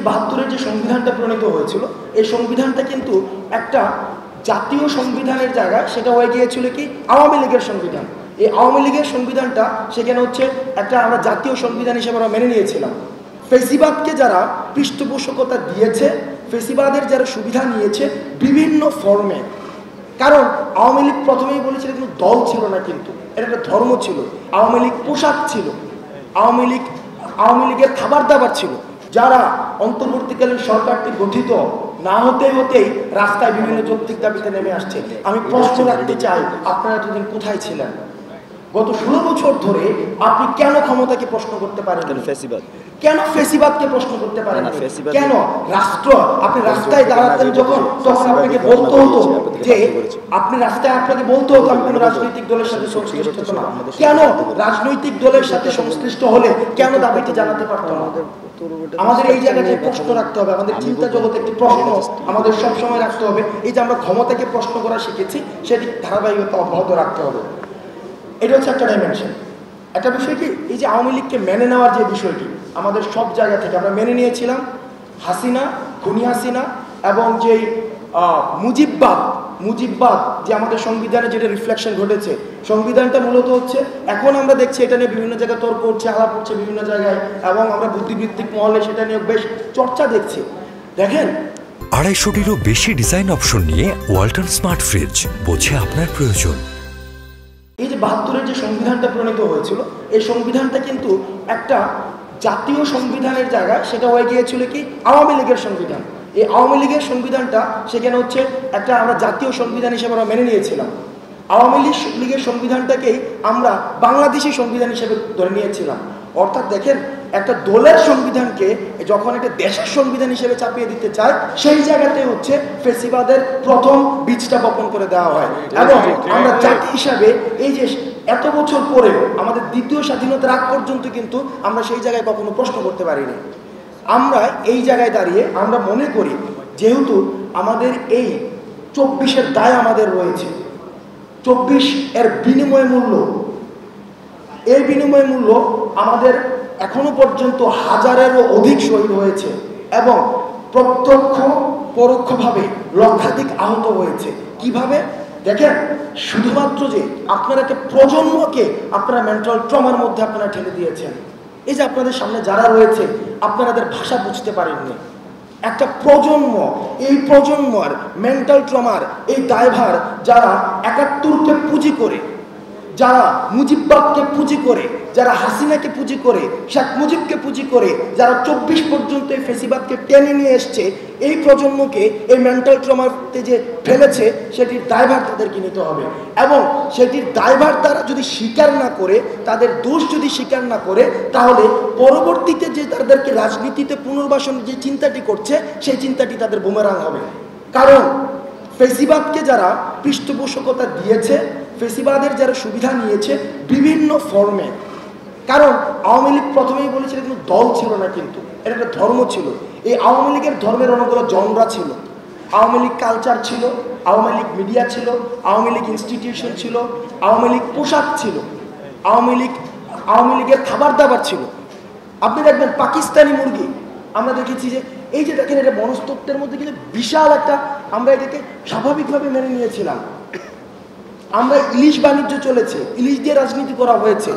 ৭২-এর যে সংবিধানটা প্রণীত হয়েছিল, এই সংবিধানটা কিন্তু একটা জাতীয় সংবিধানের জায়গায় সেটা হয়ে গিয়েছিল কি আওয়ামী লীগের সংবিধান। এই আওয়ামী লীগের সংবিধানটা সেখানে হচ্ছে একটা আমরা জাতীয় সংবিধান হিসেবে আমরা মেনে নিয়েছিলাম। ফেসিবাদকে যারা পৃষ্ঠপোষকতা দিয়েছে, ফেসিবাদের যারা সুবিধা নিয়েছে বিভিন্ন ফর্মে, কারণ আওয়ামী লীগ প্রথমেই বলেছিল কিন্তু দল ছিল না, কিন্তু এটা একটা ধর্ম ছিল। আওয়ামী লীগ পোশাক ছিল, আওয়ামী লীগের খাবার দাবার ছিল। যারা অন্তর্বর্তীকালীন সরকারটি গঠিত না হতেই রাস্তায় বিভিন্ন যৌক্তিক দাবিতে নেমে আসছে। আমি প্রশ্ন রাখতে চাই, আপনারা এতদিন কোথায় ছিলেন? গত 16 বছর ধরে আপনি কেন ক্ষমতাকে প্রশ্ন করতে পারেন? কেন ফেসিবাদকে প্রশ্ন করতে পারেন? কেন রাষ্ট্র আপনি রাস্তায় দাঁড়াতেন যখন, তখন আপনাকে বলতে হতো যে আপনি রাস্তায় আপনাকে বলতে হতো আমি কোনো রাজনৈতিক দলের সাথে সংশ্লিষ্ট না। কেন রাজনৈতিক দলের সাথে সংশ্লিষ্ট হলে কেন দাবিটি জানাতে পারতো না? আমাদের এই জায়গাটায় প্রশ্ন রাখতে হবে। আমাদের চিন্তা জগতে একটি প্রশ্ন আমাদের সবসময় রাখতে হবে। এই যে আমরা ক্ষমতাকে প্রশ্ন করা শিখেছি, সেটি ধারাবাহিকতা অব্যাহত রাখতে হবে। এটা হচ্ছে একটা ডাইমেনশন। একটা বিষয় কি, এই যে আওয়ামী লীগকে মেনে নেওয়ার যে বিষয়টি আমাদের সব জায়গা থেকে আমরা মেনে নিয়েছিলাম, হাসিনা, খুনি হাসিনা এবং যেই মুজিববাদ যে আমাদের সংবিধানে যেটা রিফ্লেকশন ঘটেছে, সংবিধানটা মূলত হচ্ছে এখন আমরা দেখছি এটা নিয়ে বিভিন্ন জায়গায় তর্ক হচ্ছে, আলাপ হচ্ছে বিভিন্ন জায়গায়, এবং আমরা বুদ্ধিবৃত্তিক মহলে সেটা নিয়ে বেশ চর্চা দেখছি। দেখেন, 250-টিরও বেশি ডিজাইন অপশন নিয়ে ওয়ালটন স্মার্ট ফ্রিজ, বোঝে আপনার প্রয়োজন। এই যে 72-এর যে সংবিধানটা প্রণীত হয়েছিল, এই সংবিধানটা কিন্তু একটা জাতীয় সংবিধানের জায়গায় সেটা হয়ে গিয়েছিল কি আওয়ামী লীগের সংবিধান। এই আওয়ামী লীগের সংবিধানটা সেখানে হচ্ছে একটা আমরা জাতীয় সংবিধান হিসেবে আমরা মেনে নিয়েছিলাম। আওয়ামী লীগের সংবিধানটাকেই আমরা বাংলাদেশি সংবিধান হিসেবে ধরে নিয়েছিলাম। অর্থাৎ দেখেন, একটা দলের সংবিধানকে যখন একটা দেশের সংবিধান হিসেবে চাপিয়ে দিতে চায়, সেই জায়গাতে হচ্ছে ফেসিবাদের প্রথম বীজটা বপন করে দেওয়া হয়। এবং আমরা জাতি হিসাবে এই যে এত বছর পরে আমাদের দ্বিতীয় স্বাধীনতার আগ পর্যন্ত কিন্তু আমরা সেই জায়গায় কখনো প্রশ্ন করতে পারিনি। আমরা এই জায়গায় দাঁড়িয়ে আমরা মনে করি, যেহেতু আমাদের এই 24-এর দায় আমাদের রয়েছে, 24-এর বিনিময় মূল্য, এই বিনিময় মূল্য আমাদের এখনো পর্যন্ত হাজারেরও অধিক শহীদ হয়েছে এবং প্রত্যক্ষ পরোক্ষভাবে লক্ষাধিক আহত হয়েছে। কিভাবে? দেখেন, শুধুমাত্র যে আপনারা একটা প্রজন্মকে আপনারা মেন্টাল ট্রমার মধ্যে আপনারা ঠেলে দিয়েছেন। এই যে আপনাদের সামনে যারা রয়েছে, আপনাদের ভাষা বুঝতে পারেননি। একটা প্রজন্ম, এই প্রজন্মের মেন্টাল ট্রমার এই দায়ভার যারা 71-কে পুঁজি করে, যারা মুজিববাদকে পুঁজি করে, যারা হাসিনাকে পুঁজি করে, শেখ মুজিবকে পুঁজি করে, যারা 24 পর্যন্ত এই ফেসিবাদকে টেনে নিয়ে এসছে, এই প্রজন্মকে এই মেন্টাল ট্রমাতে যে ফেলেছে, সেটির দায়ভার তাদেরকে নিতে হবে। এবং সেটির দায়ভার তারা যদি স্বীকার না করে, তাদের দোষ যদি স্বীকার না করে, তাহলে পরবর্তীতে যে তাদেরকে রাজনীতিতে পুনর্বাসনের যে চিন্তাটি করছে, সেই চিন্তাটি তাদের বুমেরাং হবে। কারণ ফেসিবাদকে যারা পৃষ্ঠপোষকতা দিয়েছে, ফেসিবাদের যারা সুবিধা নিয়েছে বিভিন্ন ফর্মে, কারণ আওয়ামী লীগ প্রথমেই বলেছিল কিন্তু দল ছিল না, কিন্তু এটা একটা ধর্ম ছিল। এই আওয়ামী লীগের ধর্মের অনেকগুলো জনরা ছিল। আওয়ামী লীগ কালচার ছিল, আওয়ামী লীগ মিডিয়া ছিল, আওয়ামী লীগ ইনস্টিটিউশন ছিল, আওয়ামী লীগ পোশাক ছিল, আওয়ামী লীগের খাবার দাবার ছিল। আপনি দেখবেন পাকিস্তানি মুরগি, আমরা দেখেছি যে এই যে দেখেন, এটা মনস্তত্ত্বের মধ্যে কিন্তু বিশাল একটা, আমরা এটাকে স্বাভাবিকভাবে মেনে নিয়েছিলাম। আমরা ইলিশ বাণিজ্য চলেছে, ইলিশ দিয়ে রাজনীতি করা হয়েছে।